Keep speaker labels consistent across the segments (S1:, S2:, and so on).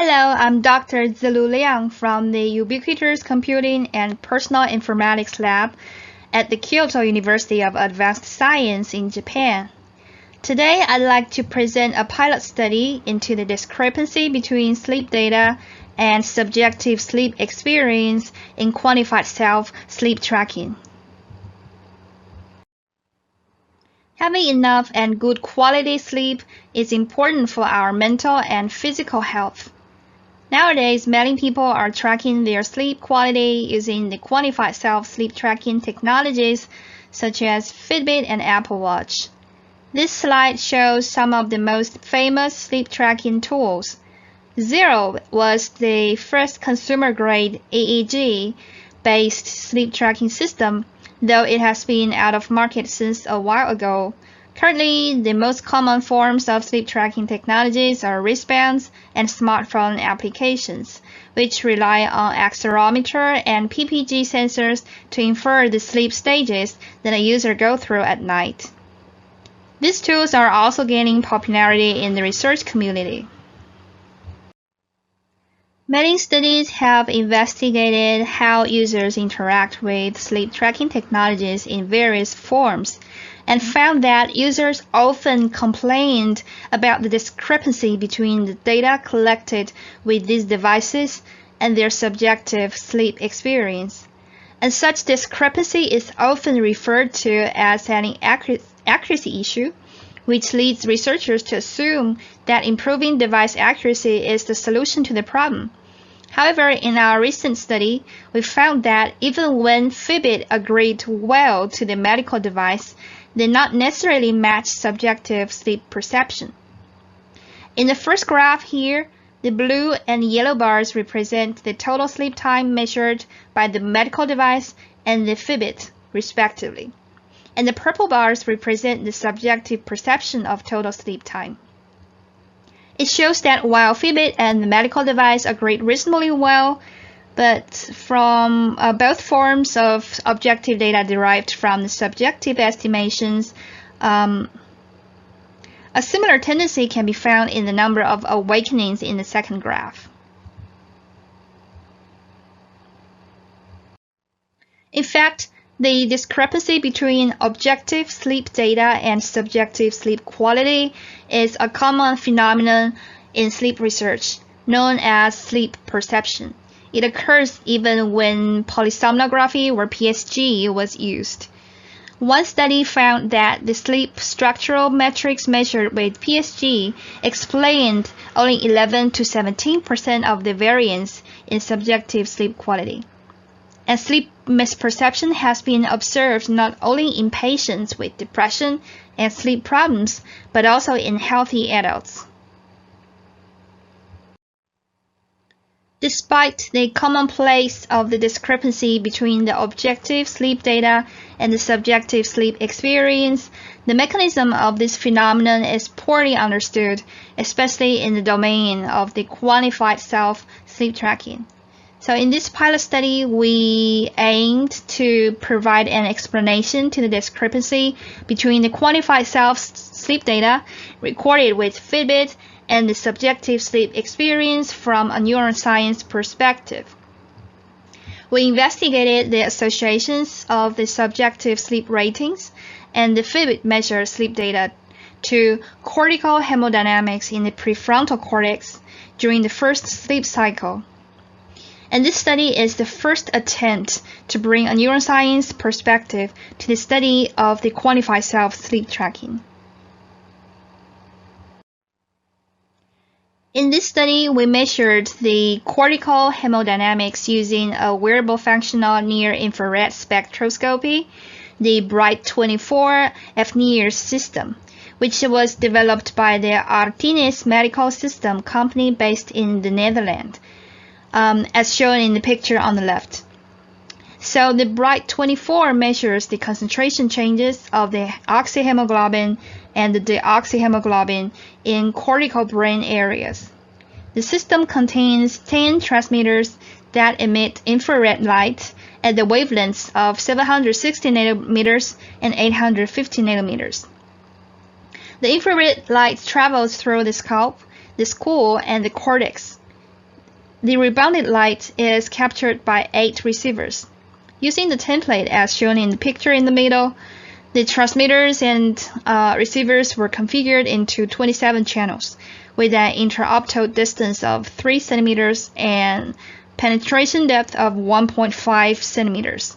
S1: Hello, I'm Dr. Zilu Liang from the Ubiquitous Computing and Personal Informatics Lab at the Kyoto University of Advanced Science in Japan. Today, I'd like to present a pilot study into the discrepancy between sleep data and subjective sleep experience in quantified-self sleep tracking. Having enough and good quality sleep is important for our mental and physical health. Nowadays, many people are tracking their sleep quality using the quantified-self sleep tracking technologies such as Fitbit and Apple Watch. This slide shows some of the most famous sleep tracking tools. Zilu was the first consumer-grade EEG-based sleep tracking system, though it has been out of market since a while ago. Currently, the most common forms of sleep tracking technologies are wristbands and smartphone applications, which rely on accelerometer and PPG sensors to infer the sleep stages that a user goes through at night. These tools are also gaining popularity in the research community. Many studies have investigated how users interact with sleep tracking technologies in various forms, and found that users often complained about the discrepancy between the data collected with these devices and their subjective sleep experience. And such discrepancy is often referred to as an accuracy issue, which leads researchers to assume that improving device accuracy is the solution to the problem. However, in our recent study, we found that even when Fitbit agreed well to the medical device, they not necessarily match subjective sleep perception. In the first graph here, the blue and yellow bars represent the total sleep time measured by the medical device and the Fitbit, respectively. And the purple bars represent the subjective perception of total sleep time. It shows that while Fitbit and the medical device agreed reasonably well, but from both forms of objective data derived from the subjective estimations, a similar tendency can be found in the number of awakenings in the second graph. In fact, the discrepancy between objective sleep data and subjective sleep quality is a common phenomenon in sleep research, known as sleep perception. It occurs even when polysomnography or PSG was used. One study found that the sleep structural metrics measured with PSG explained only 11 to 17% of the variance in subjective sleep quality. And sleep misperception has been observed not only in patients with depression and sleep problems, but also in healthy adults. Despite the commonplace of the discrepancy between the objective sleep data and the subjective sleep experience, the mechanism of this phenomenon is poorly understood, especially in the domain of the quantified-self sleep tracking. So in this pilot study, we aimed to provide an explanation to the discrepancy between the quantified-self sleep data recorded with Fitbit and the subjective sleep experience from a neuroscience perspective. We investigated the associations of the subjective sleep ratings and the Fitbit measured sleep data to cortical hemodynamics in the prefrontal cortex during the first sleep cycle. And this study is the first attempt to bring a neuroscience perspective to the study of the quantified-self sleep tracking. In this study, we measured the cortical hemodynamics using a wearable functional near-infrared spectroscopy, the Bright24 fNIRS system, which was developed by the Artinis Medical System company based in the Netherlands, as shown in the picture on the left. So the Bright24 measures the concentration changes of the oxyhemoglobin and the deoxyhemoglobin in cortical brain areas. The system contains 10 transmitters that emit infrared light at the wavelengths of 760 nanometers and 850 nanometers. The infrared light travels through the scalp, the skull, and the cortex. the rebounded light is captured by 8 receivers. Using the template as shown in the picture in the middle, the transmitters and receivers were configured into 27 channels with an inter-opto distance of 3 centimeters and penetration depth of 1.5 centimeters.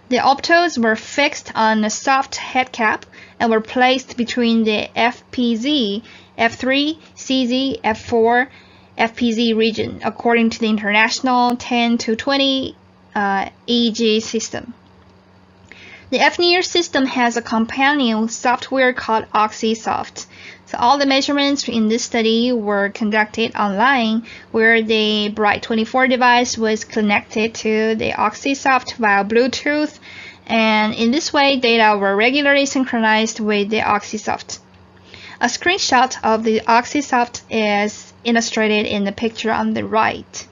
S1: The optos were fixed on a soft head cap and were placed between the FPZ, F3, CZ, F4, FPZ region according to the international 10 to 20 EEG system. The fNIRS system has a companion software called OxySoft. So all the measurements in this study were conducted online, where the Bright24 device was connected to the OxySoft via Bluetooth, and in this way data were regularly synchronized with the OxySoft. A screenshot of the OxySoft is illustrated in the picture on the right.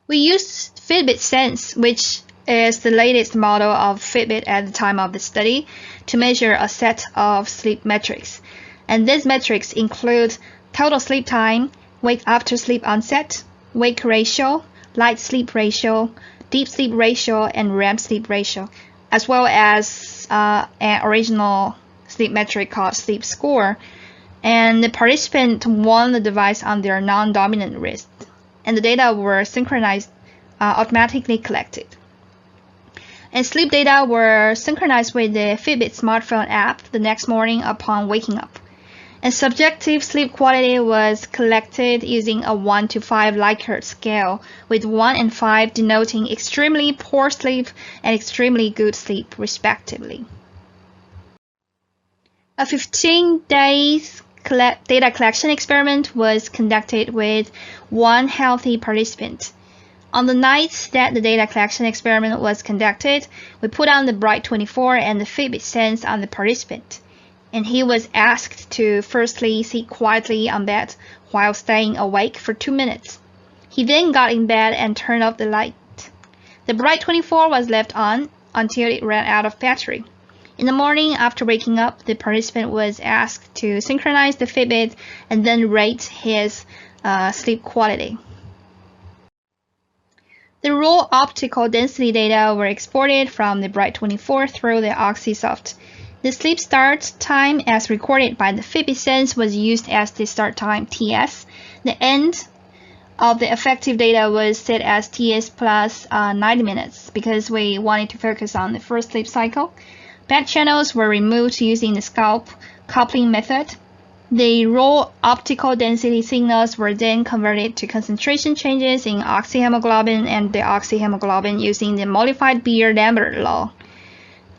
S1: We used Fitbit Sense, which is the latest model of Fitbit at the time of the study, to measure a set of sleep metrics. And these metrics include total sleep time, wake after sleep onset, wake ratio, light sleep ratio, deep sleep ratio, and REM sleep ratio, as well as an original sleep metric called sleep score. And the participant won the device on their non-dominant wrist, and the data were synchronized, automatically collected. And sleep data were synchronized with the Fitbit smartphone app the next morning upon waking up. And subjective sleep quality was collected using a 1 to 5 Likert scale, with 1 and 5 denoting extremely poor sleep and extremely good sleep, respectively. A 15-day data collection experiment was conducted with 1 healthy participant. On the night that the data collection experiment was conducted, we put on the Bright24 and the Fitbit Sense on the participant, and he was asked to firstly sit quietly on bed while staying awake for 2 minutes. He then got in bed and turned off the light. The Bright24 was left on until it ran out of battery. In the morning, after waking up, the participant was asked to synchronize the Fitbit and then rate his sleep quality. The raw optical density data were exported from the Bright24 through the OxySoft. The sleep start time as recorded by the Fitbit Sense was used as the start time TS. The end of the effective data was set as TS plus 90 minutes because we wanted to focus on the first sleep cycle. Bad channels were removed using the scalp coupling method. The raw optical density signals were then converted to concentration changes in oxyhemoglobin and deoxyhemoglobin using the modified Beer-Lambert law.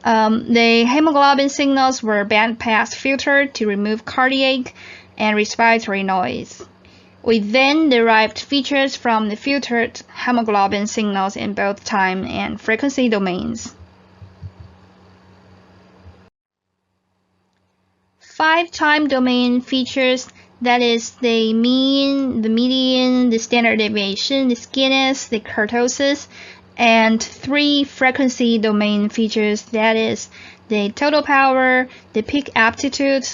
S1: The hemoglobin signals were bandpass filtered to remove cardiac and respiratory noise. We then derived features from the filtered hemoglobin signals in both time and frequency domains. 5 time domain features, that is the mean, the median, the standard deviation, the skewness, the kurtosis, and 3 frequency domain features, that is the total power, the peak amplitude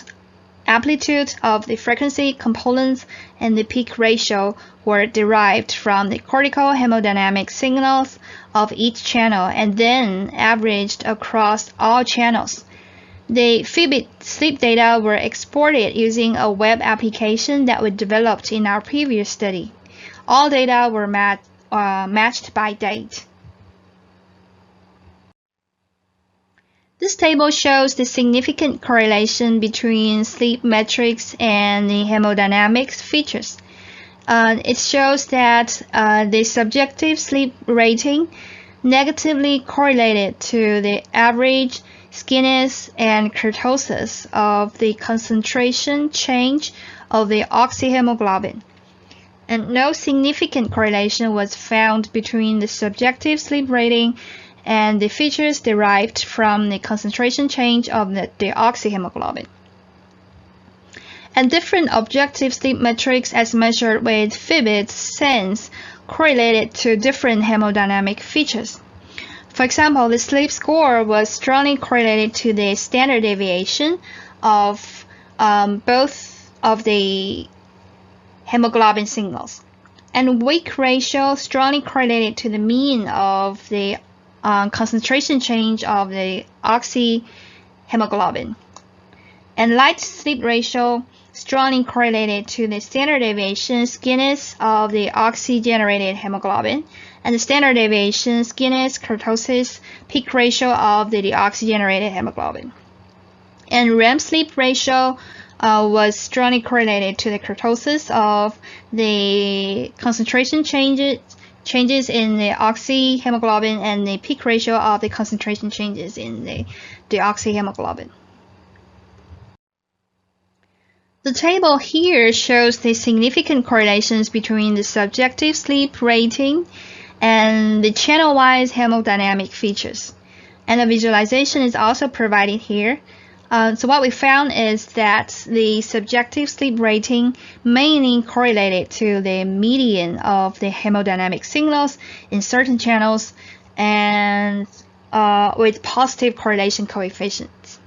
S1: of the frequency components, and the peak ratio were derived from the cortical hemodynamic signals of each channel and then averaged across all channels. The Fitbit sleep data were exported using a web application that we developed in our previous study. All data were matched by date. This table shows the significant correlation between sleep metrics and the hemodynamics features. It shows that the subjective sleep rating negatively correlated to the average skewness and kurtosis of the concentration change of the oxyhemoglobin, and no significant correlation was found between the subjective sleep rating and the features derived from the concentration change of the deoxyhemoglobin. And different objective sleep metrics as measured with Fitbit Sense correlated to different hemodynamic features. For example, the sleep score was strongly correlated to the standard deviation of both of the hemoglobin signals. And wake ratio strongly correlated to the mean of the concentration change of the oxyhemoglobin. And light sleep ratio strongly correlated to the standard deviation skewness of the oxygenated hemoglobin and the standard deviation skewness kurtosis peak ratio of the deoxygenated hemoglobin. And REM sleep ratio was strongly correlated to the kurtosis of the concentration changes in the oxyhemoglobin and the peak ratio of the concentration changes in the deoxyhemoglobin. The table here shows the significant correlations between the subjective sleep rating and the channel-wise hemodynamic features. And a visualization is also provided here. So what we found is that the subjective sleep rating mainly correlated to the median of the hemodynamic signals in certain channels and with positive correlation coefficients.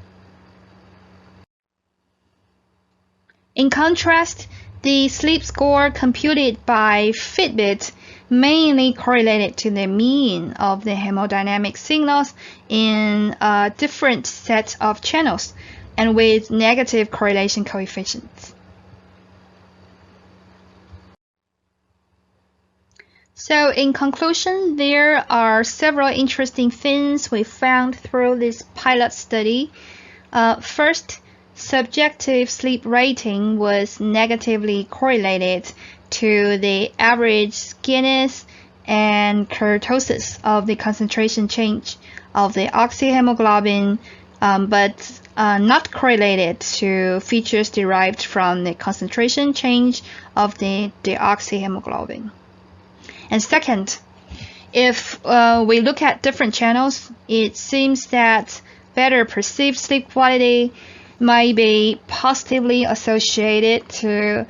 S1: In contrast, the sleep score computed by Fitbit mainly correlated to the mean of the hemodynamic signals in a different set of channels and with negative correlation coefficients. So in conclusion, there are several interesting things we found through this pilot study. First, subjective sleep rating was negatively correlated to the average skewness and kurtosis of the concentration change of the oxyhemoglobin, but not correlated to features derived from the concentration change of the deoxyhemoglobin. And second, if we look at different channels, it seems that better perceived sleep quality might be positively associated to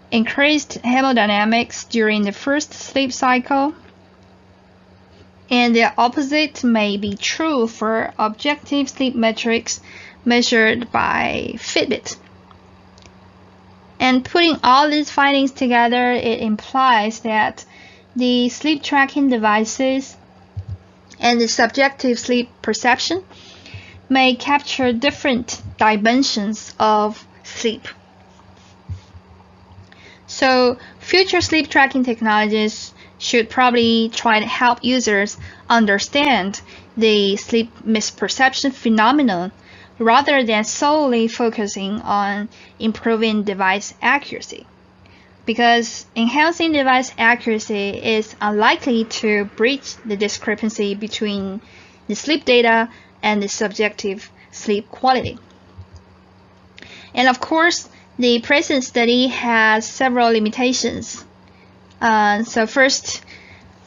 S1: increased hemodynamics during the first sleep cycle, and the opposite may be true for objective sleep metrics measured by Fitbit. And putting all these findings together, it implies that the sleep tracking devices and the subjective sleep perception may capture different dimensions of sleep. So future sleep tracking technologies should probably try to help users understand the sleep misperception phenomenon rather than solely focusing on improving device accuracy, because enhancing device accuracy is unlikely to breach the discrepancy between the sleep data and the subjective sleep quality. And of course, the present study has several limitations. So first,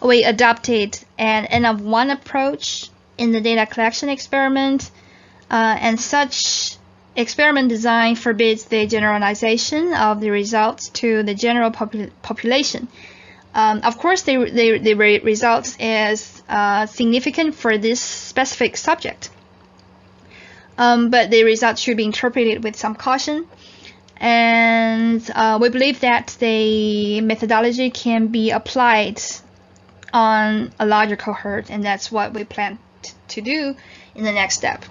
S1: we adopted an N-of-1 approach in the data collection experiment, and such experiment design forbids the generalization of the results to the general population. Of course, the results is significant for this specific subject, but the results should be interpreted with some caution. And we believe that the methodology can be applied on a larger cohort, and that's what we plan to do in the next step.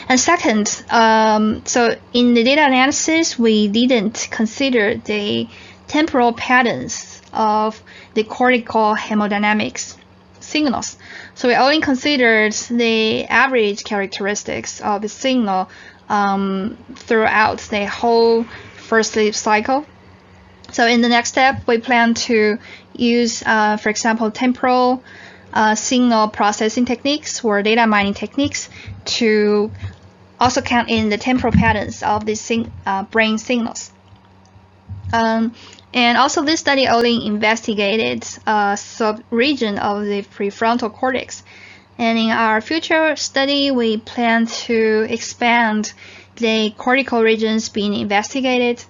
S1: And second, so in the data analysis, we didn't consider the temporal patterns of the cortical hemodynamics signals. So we only considered the average characteristics of the signal throughout the whole first sleep cycle. So in the next step, we plan to use, for example, temporal signal processing techniques or data mining techniques to also count in the temporal patterns of the brain signals. And also this study only investigated a sub-region of the prefrontal cortex. And in our future study, we plan to expand the cortical regions being investigated,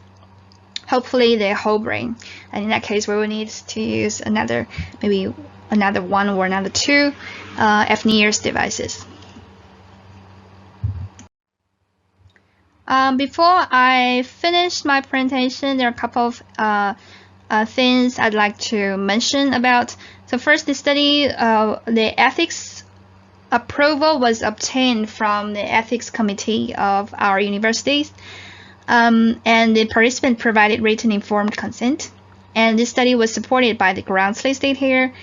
S1: hopefully the whole brain. And in that case, we will need to use maybe another one or another two fNIRS devices. Before I finish my presentation, there are a couple of things I'd like to mention about. So first, the study, the ethics approval was obtained from the ethics committee of our universities, and the participant provided written informed consent. And this study was supported by the grants listed here.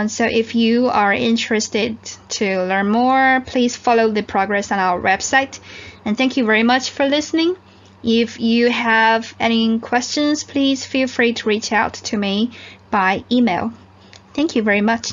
S1: So if you are interested to learn more, please follow the progress on our website. And thank you very much for listening. If you have any questions, please feel free to reach out to me by email. Thank you very much.